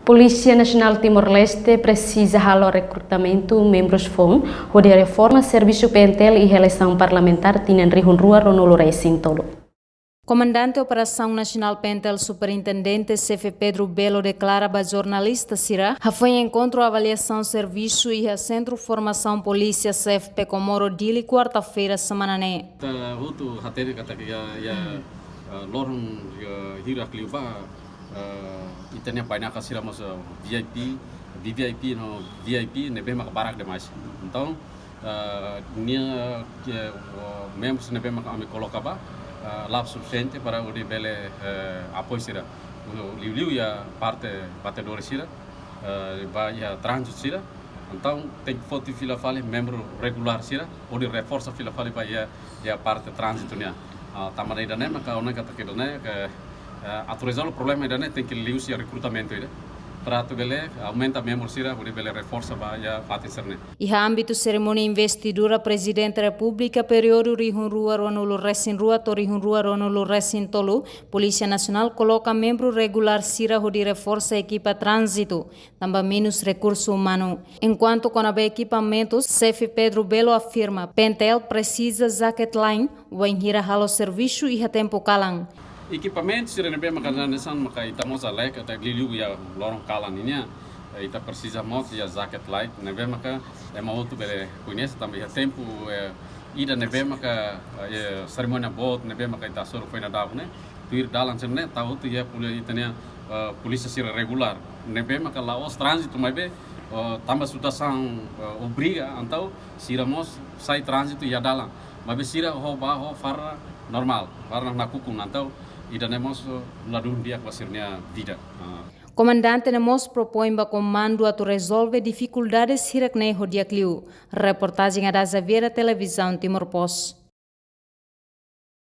Polícia Nacional Timor-Leste precisa halar recrutamento membros FON, onde reforma serviço PNTL e eleição parlamentar tinham rihunrua ronolo recintolo. Comandante Operação Nacional PNTL Superintendente CF Pedro Belo declara para jornalista Sira foi encontro avaliação serviço e a Centro Formação Polícia CFP Comoro Dili quarta-feira semana né. Hutu hateri kata ya lorong hirak liuba itanya banyak kasih mas VIP VVIP no VIP nebe mak barak demais. Então nia membros nebe mak ami kolokaba lab suficiente para o bele apoio sira. O liu ya parte batedor sira vai ya trânsito sira. Então tem foto fila fale membro regular sira ou de reforça fila fale vai ya parte trânsito nia. Tamara idane maka ona kata kedone que atualizar o problema idane tem que liu sia recrutamento ida. Para tu bele aumenta membro sira o bele reforça vai ya parte serne. E a âmbito cerimônia investidura presidente da República período rihunrua ronolo resinrua to rihunrua ronolo resintolo Polícia Nacional coloca membro regular sira de reforça equipa trânsito, também menos recurso humano. Enquanto com a equipamentos, CF Pedro Belo afirma, PNTL precisa zaket line, o enhira halo serviço e a tempo calang. Equipamentos sira nebe makanan nesan maka itamos alek até liu ya lorong kalan ini ita precisa muito ya zaket light nebe maka mau tu bele conhece também a tempo ida nebe maka cerimônia bot nebe maka ita soro foi na davne tuir dalan serne tahu tu ya itania polícia sira regular nebe maka laos trânsito mas be tambah sudah sang obriga antau siramos sai trânsito ya dalan mas sira ho farra normal farra na kukun antau e nemos ladun dia pasirnya vida. Comandante Nemos propõe para comando a resolver dificuldades hiraknei hodiakliu. Reportagem da Zaviera Televisão Timor Post.